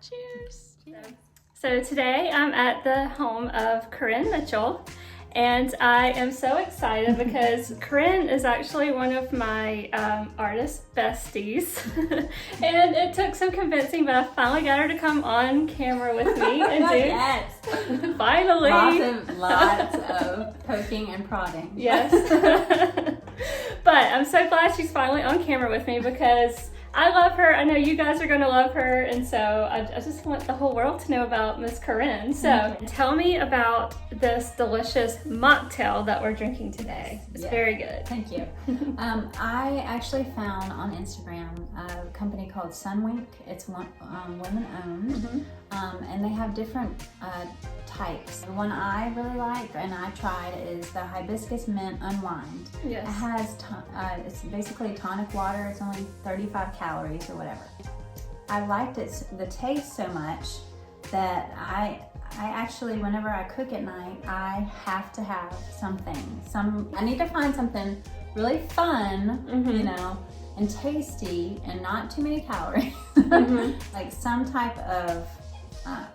Cheers. So today I'm at the home of Corinne Mitchell, and I am so excited because Corinne is actually one of my artist besties. And it took some convincing, but I finally got her to come on camera with me and do Yes. Finally. Lots of poking and prodding. Yes. But I'm so glad she's finally on camera with me because I love her. I know you guys are going to love her. And so I just want the whole world to know about Miss Corinne. So tell me about this delicious mocktail that we're drinking today. It's very good. Thank you. I actually found on Instagram a company called Sunwink. It's women owned. And they have different types. The one I really like and I tried is the hibiscus mint unwind. Yes. It has it's basically tonic water. It's only 35 calories or whatever. I liked the taste so much that I actually, whenever I cook at night, I have to have I need to find something really fun, you know, and tasty and not too many calories. Like some type of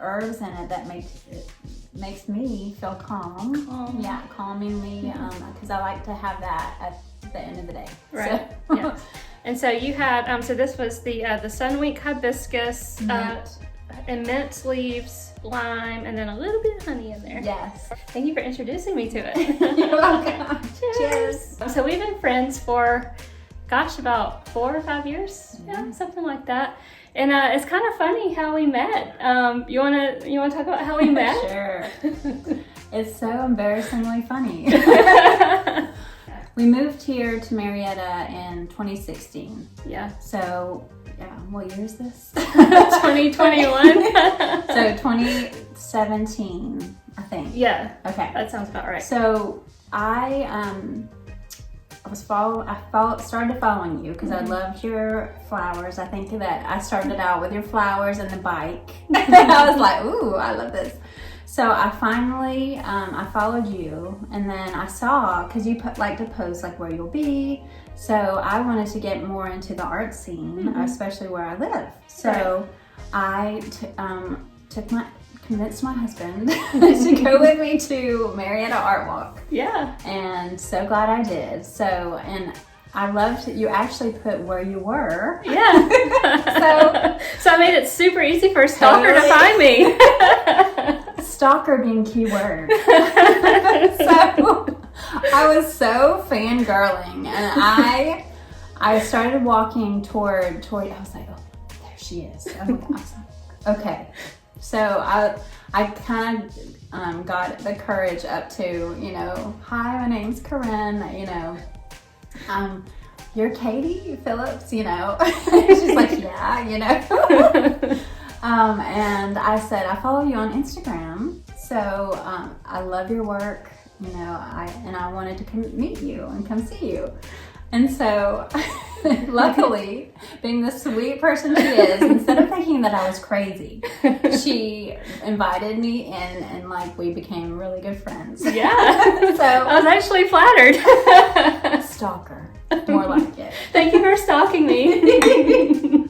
herbs in it that makes me feel calm. Yeah, calming me, because I like to have that at the end of the day. Right. So. Yes. And so you had, so this was the Sunweek hibiscus and mint leaves, lime, and then a little bit of honey in there. Yes. Thank you for introducing me to it. You're welcome. Cheers. So we've been friends for, gosh, about 4 or 5 years, yeah, something like that. And it's kind of funny how we met. You wanna talk about how we met? Sure. It's so embarrassingly funny. We moved here to Marietta in 2016. Yeah. So, what year is this? 2021. So 2017, I think. Yeah. Okay. That sounds about right. So I started following you because I loved your flowers. I think that I started out with your flowers and the bike. I was like, ooh, I love this. So I finally, I followed you, and then I saw, because you like to post like where you'll be, so I wanted to get more into the art scene, especially where I live. So I convinced my husband to go with me to Marietta Art Walk. Yeah. And so glad I did. So, and I loved you actually put where you were. Yeah. So I made it super easy for a stalker to find me. Stalker being keyword. So I was so fangirling, and I started walking toward. I was like, oh, there she is. Oh my God. I was like, okay. So I kind of got the courage up to, you know, hi, my name's Corinne, you know, you're Katie Phillips, you know. She's like, yeah, you know. And I said, I follow you on Instagram, so I love your work, you know, I wanted to come meet you and come see you. And so, luckily, being the sweet person she is, instead of thinking that I was crazy, she invited me in, and like we became really good friends. Yeah. So I was actually flattered. Stalker, more like it. Thank you for stalking me.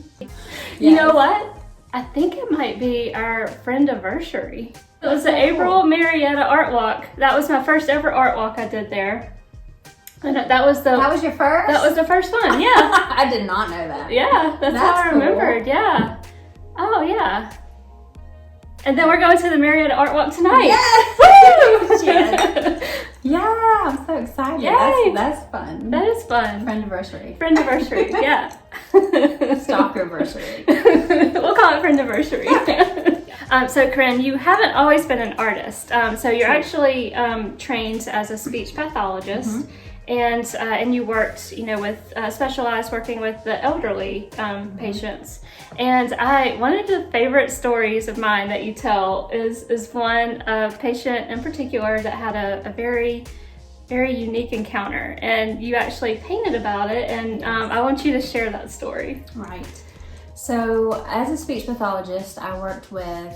You know what? I think it might be our friend anniversary. It was the April Marietta Art Walk. That was my first ever art walk I did there. And that was your first? That was the first one, yeah. I did not know that. Yeah, that's how I remembered, cool. Yeah. Oh, yeah. And then we're going to the Marietta Art Walk tonight. Yes! Woo! Yes. Yeah, I'm so excited. Yay! That's fun. That is fun. Friendiversary. Friendiversary, yeah. Stalkerversary. We'll call it Friendiversary. So Corinne, you haven't always been an artist. So you're actually trained as a speech pathologist, and you worked, with specialized working with the elderly patients. And one of the favorite stories of mine that you tell is one patient in particular that had a very, very unique encounter, and you actually painted about it, and I want you to share that story. Right. So as a speech pathologist, I worked with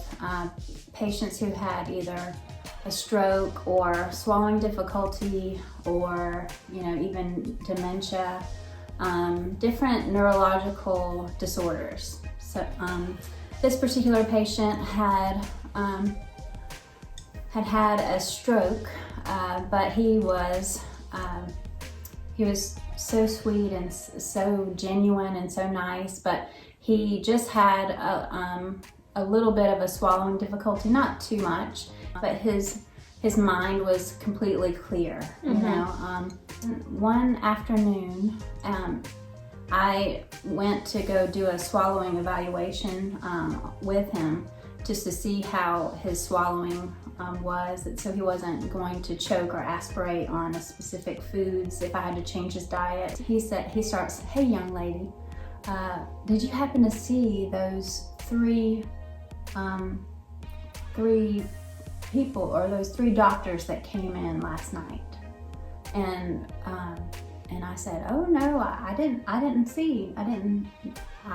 patients who had either a stroke or swallowing difficulty or, even dementia, different neurological disorders. So this particular patient had a stroke, but he was so sweet and so genuine and so nice, but he just had a little bit of a swallowing difficulty, not too much, but his mind was completely clear. One afternoon, I went to go do a swallowing evaluation with him just to see how his swallowing was, so he wasn't going to choke or aspirate on a specific foods if I had to change his diet. He starts, "Hey young lady, did you happen to see those three people, or those 3 doctors that came in last night?" And I said, "Oh no, I didn't see. I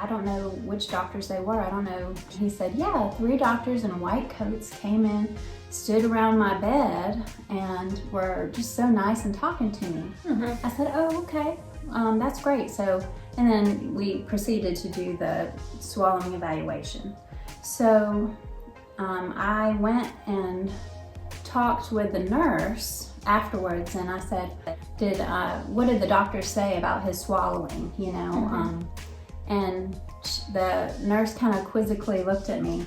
don't know which doctors they were. I don't know." He said, "Yeah, 3 doctors in white coats came in, stood around my bed, and were just so nice and talking to me." I said, "Oh, okay, that's great." And then we proceeded to do the swallowing evaluation. So I went and talked with the nurse afterwards, and I said, what did the doctor say about his swallowing, and the nurse kind of quizzically looked at me.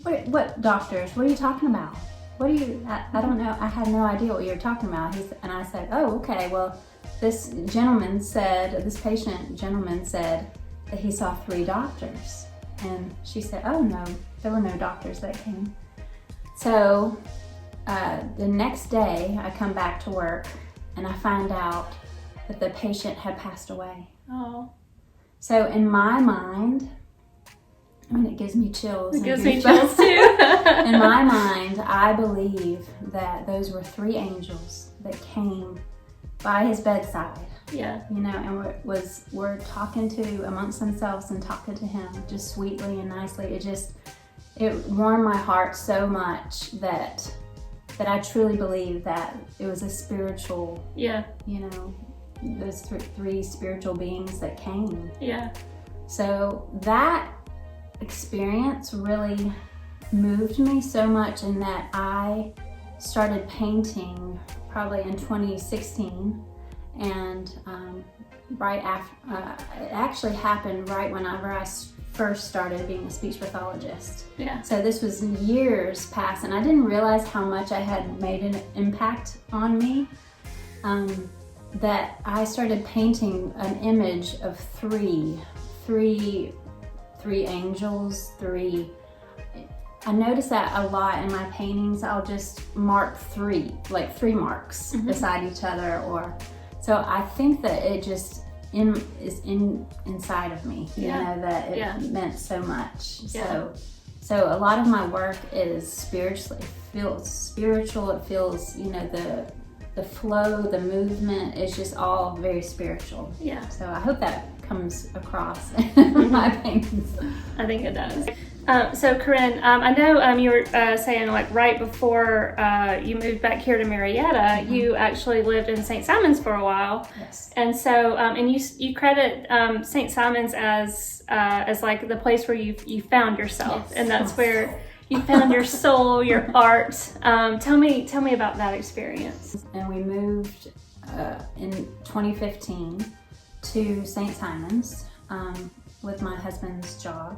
What doctors? What are you talking about? I don't know. I had no idea what you were talking about. And I said, "Oh, okay, well, this patient gentleman said that he saw 3 doctors." And she said, "Oh no, there were no doctors that came." So the next day I come back to work and I find out that the patient had passed away. Oh. So in my mind, it gives me chills. It gives me chills too. In my mind, I believe that those were 3 angels that came by his bedside. Yeah. And were talking to amongst themselves and talking to him just sweetly and nicely. It warmed my heart so much that I truly believe that it was a spiritual, those 3 spiritual beings that came. Yeah. So that experience really moved me so much, in that I started painting probably in 2016, and right after, it actually happened right whenever I first started being a speech pathologist. Yeah. So this was years past, and I didn't realize how much I had made an impact on me, that I started painting an image of three angels, 3. I notice that a lot in my paintings. I'll just mark 3 marks beside each other, so I think that it just is inside of me, that it meant so much. Yeah. So a lot of my work is spiritual. It feels, the flow, the movement is just all very spiritual. Yeah. So I hope that comes across in my paintings. I think it does. So Corinne, I know you were saying right before you moved back here to Marietta, you actually lived in St. Simons for a while. Yes. And so, and you credit St. Simons as the place where you found yourself, yes. And that's where you found your soul, your art. Tell me about that experience. And we moved in 2015 to St. Simons with my husband's job.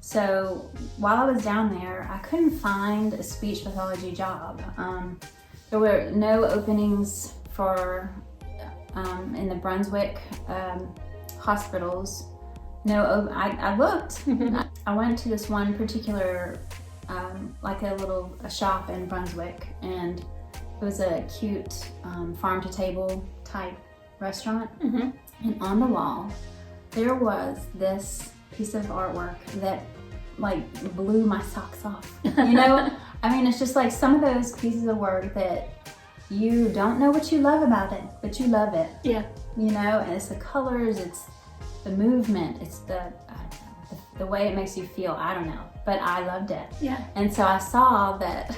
So while I was down there, I couldn't find a speech pathology job. There were no openings for in the Brunswick hospitals no, I looked. I went to this one particular, like a shop in Brunswick, and it was a cute farm to table type restaurant. And on the wall, there was this piece of artwork that like blew my socks off. You know, I mean, it's just like some of those pieces of work that you don't know what you love about it, but you love it. Yeah. You know, and it's the colors, it's the movement, it's the way it makes you feel. I don't know, but I loved it. Yeah. And so I saw that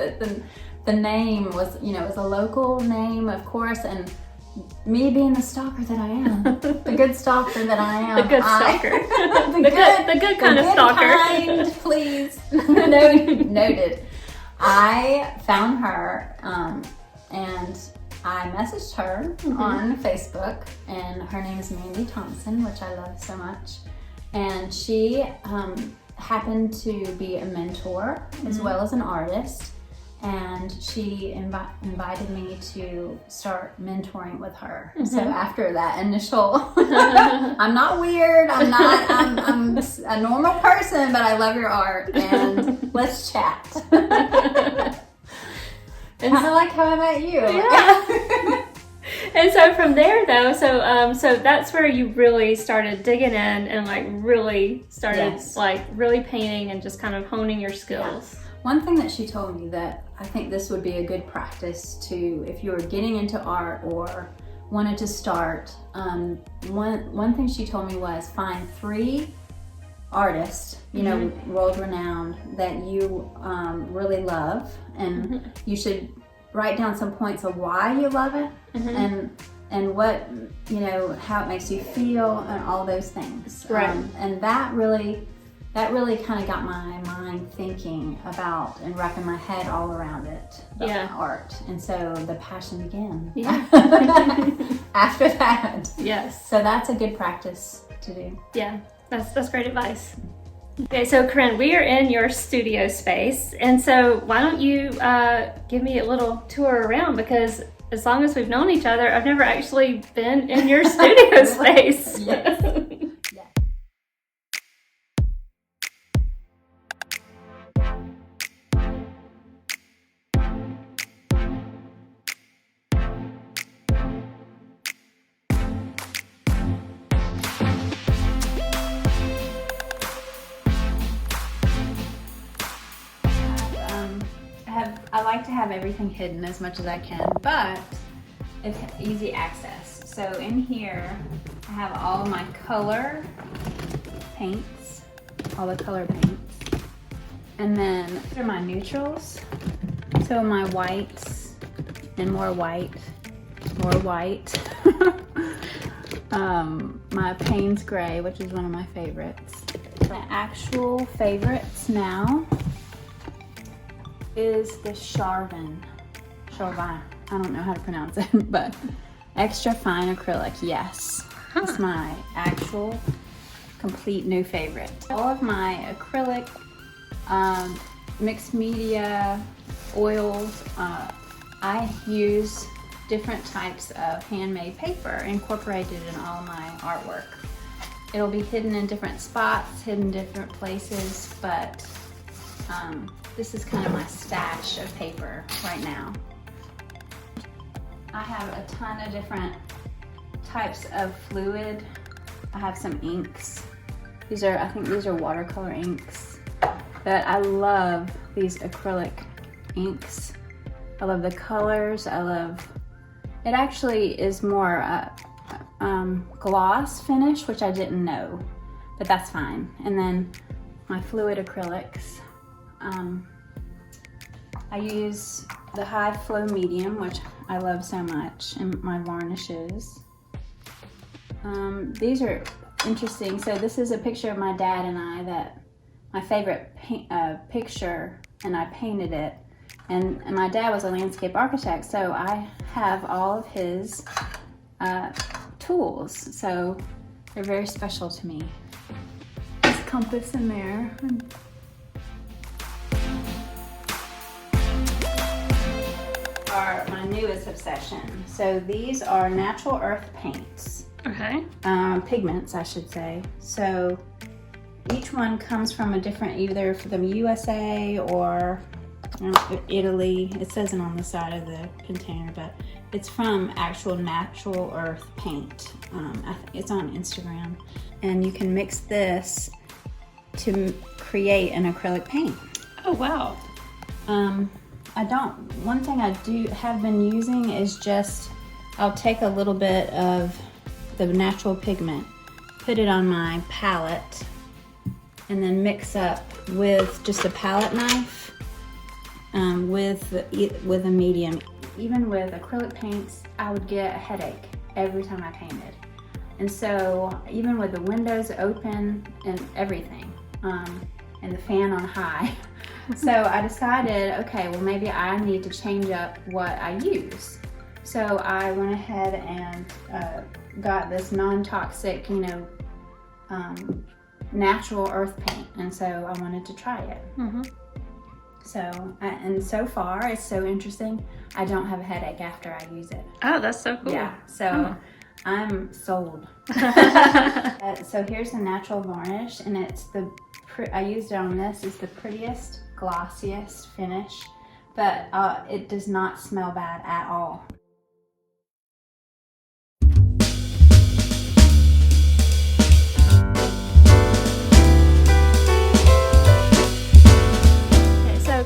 the name was, you know, it was a local name, of course, and me being the stalker that I am, the good stalker that I am. The good stalker. the good kind of good stalker. Kind, please. Noted. I found her, and I messaged her on Facebook, and her name is Mandy Thompson, which I love so much. And she happened to be a mentor as well as an artist. And she invited me to start mentoring with her. So after that initial, I'm not weird, I'm a normal person, but I love your art, and let's chat. Kind of like how I met you. Yeah. And so from there though, so that's where you really started digging in and like really started like really painting and just kind of honing your skills. Yeah. One thing that she told me that I think this would be a good practice to, if you were getting into art or wanted to start, one thing she told me was find 3 artists, you know, world-renowned, that you really love, and you should write down some points of why you love it, and what, you know, how it makes you feel, and all those things. Right. And that really kind of got my mind thinking about and wrapping my head all around it, about art. And so the passion began. Yeah. After that. Yes. So that's a good practice to do. Yeah, that's great advice. Okay, so Corinne, we are in your studio space, and so why don't you give me a little tour around, because as long as we've known each other, I've never actually been in your studio space. Yes. I like to have everything hidden as much as I can, but it's easy access. So in here, I have all my color paints, all the color paints. And then these are my neutrals. So my whites and more white. My Payne's Gray, which is one of my favorites. My actual favorites now is the Charvin. I don't know how to pronounce it, but extra fine acrylic, yes. It's my actual complete new favorite. All of my acrylic, mixed media, oils, I use different types of handmade paper incorporated in all of my artwork. It'll be hidden in different spots, hidden different places, but this is kind of my stash of paper right now. I have a ton of different types of fluid. I have some inks. I think these are watercolor inks. But I love these acrylic inks. I love the colors. It actually is more gloss finish, which I didn't know, but that's fine. And then my fluid acrylics. I use the high flow medium, which I love so much, and my varnishes. These are interesting. So this is a picture of my dad and I, that my favorite picture, and I painted it. And my dad was a landscape architect, so I have all of his tools. So they're very special to me. There's a compass in there. Are my newest obsession. So these are natural earth paints. Okay. Pigments, I should say. So each one comes from a different, either from USA or Italy. It says it on the side of the container, but it's from actual natural earth paint. It's on Instagram, and you can mix this to create an acrylic paint. Oh wow. One thing I have been using is just, I'll take a little bit of the natural pigment, put it on my palette, and then mix up with just a palette knife with a medium. Even with acrylic paints, I would get a headache every time I painted. And so even with the windows open and everything, and the fan on high, so I decided, okay, well maybe I need to change up what I use. So I went ahead and got this non-toxic, natural earth paint, and so I wanted to try it. So, and so far it's so interesting. I don't have a headache after I use it. Oh, that's so cool. Yeah, so I'm sold. So here's the natural varnish, and it's I used it on this. It's the prettiest, glossiest finish, but it does not smell bad at all.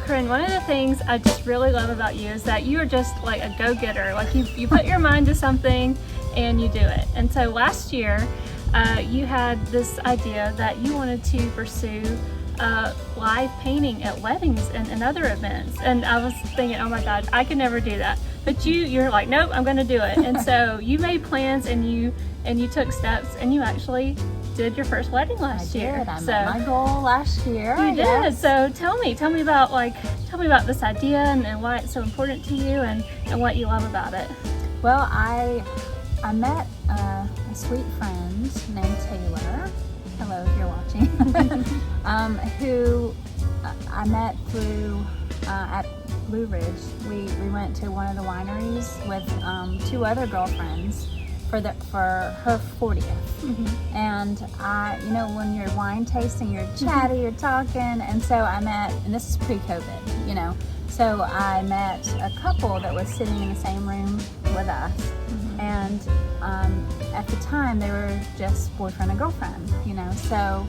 Corinne, one of the things I just really love about you is that you are just like a go-getter. Like you put your mind to something and you do it. And so last year, you had this idea that you wanted to pursue live painting at weddings and other events. And I was thinking, oh my God, I could never do that. But you're like, nope, I'm gonna do it. And so you made plans and you took steps, and you actually did your first wedding last year. I met my goal last year. You did. So tell me about this idea and why it's so important to you and what you love about it. Well, I met a sweet friend named Taylor. Hello, if you're watching. Who I met through at Blue Ridge. We went to one of the wineries with 2 other girlfriends for her 40th. And when you're wine tasting, you're chatty, you're talking, and so I met, and this is pre-COVID, so I met a couple that was sitting in the same room with us, and at the time they were just boyfriend and girlfriend, so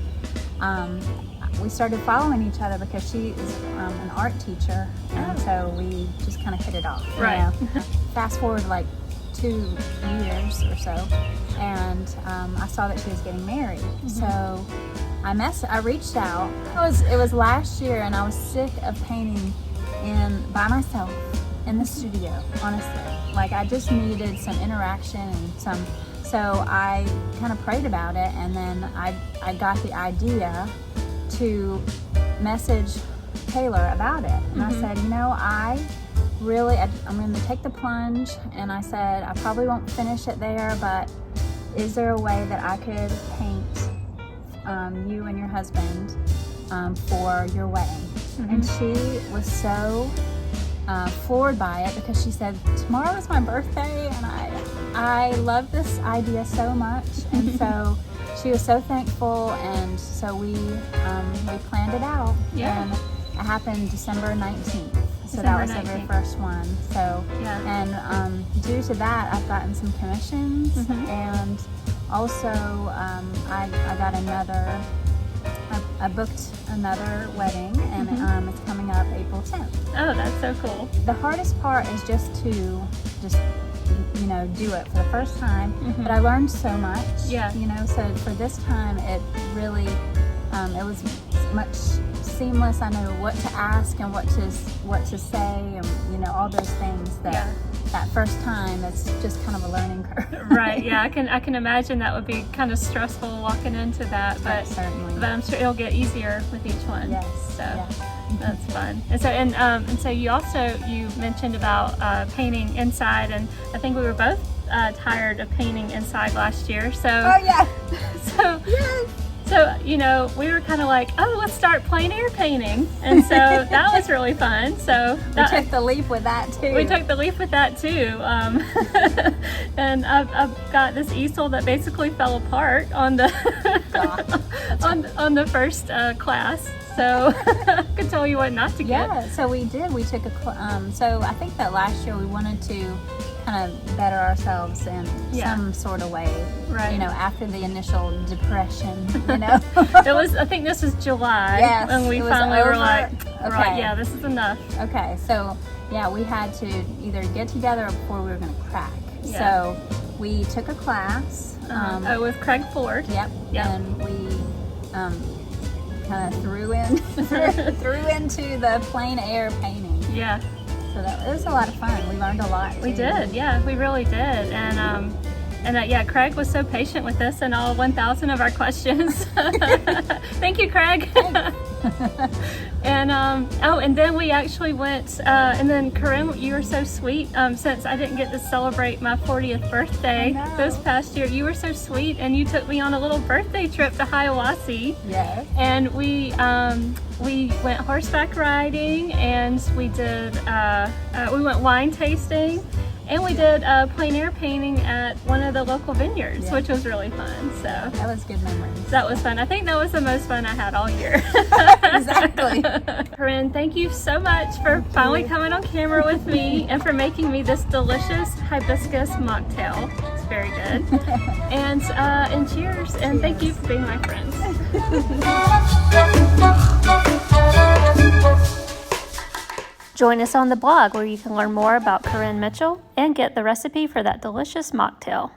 we started following each other because she is an art teacher, and so we just kind of hit it off. Right. Fast forward like 2 years or so, and I saw that she was getting married. So I reached out. It was last year, and I was sick of painting by myself in the studio, honestly. Like I just needed some interaction and so I kind of prayed about it, and then I got the idea to message Taylor about it. And I said, I'm going to take the plunge, and I said, I probably won't finish it there, but is there a way that I could paint you and your husband for your wedding? And she was so floored by it, because she said, tomorrow is my birthday, and I love this idea so much. And so she was so thankful, and so we planned it out. And it happened December 19th. So that was the very first one. So, and due to that, I've gotten some commissions, and also I got I booked another wedding, and it's coming up April 10th. Oh, that's so cool. The hardest part is just to do it for the first time, but I learned so much. So for this time, it really it was much seamless. I know what to ask and what to say, and all those things that first time, it's just kind of a learning curve. Right. Yeah, I can imagine that would be kind of stressful walking into that, but certainly. But I'm sure it'll get easier with each one. Yes. So that's fun. And so you mentioned about painting inside, and I think we were both tired of painting inside last year. So oh yeah. So yes. So, you know, we were kind of like, oh, let's start plein air painting. And so that was really fun. So we took the leap with that too. We took the leap with that too. And I've got this easel that basically fell apart on the on the first class. So I could tell you what not to get. Yeah, so we did. We took so I think that last year we wanted to kind of better ourselves in some sort of way. Right. You know, after the initial depression, you know. I think this was July. Yes, when we finally were like, yeah, this is enough. Okay, so yeah, we had to either get together before we were going to crack. Yeah. So we took a class. With Craig Ford. Yep. And we kind of threw into the plein air painting. Yeah. So it was a lot of fun. We learned a lot too. We did, yeah, we really did. And yeah, Craig was so patient with us and all 1,000 of our questions. Thank you, Craig. And then we actually went, and then Corinne, you were so sweet. Since I didn't get to celebrate my 40th birthday this past year, you were so sweet, and you took me on a little birthday trip to Hiawassee. Yes. And we went horseback riding, and we did we went wine tasting, and we did plein air painting at one of the local vineyards, which was really fun. So that was good memories. That was fun. I think that was the most fun I had all year. Exactly. Corinne, thank you so much for finally coming on camera with me and for making me this delicious hibiscus mocktail. It's very good. And cheers, and thank you for being my friends. Join us on the blog where you can learn more about Corinne Mitchell and get the recipe for that delicious mocktail.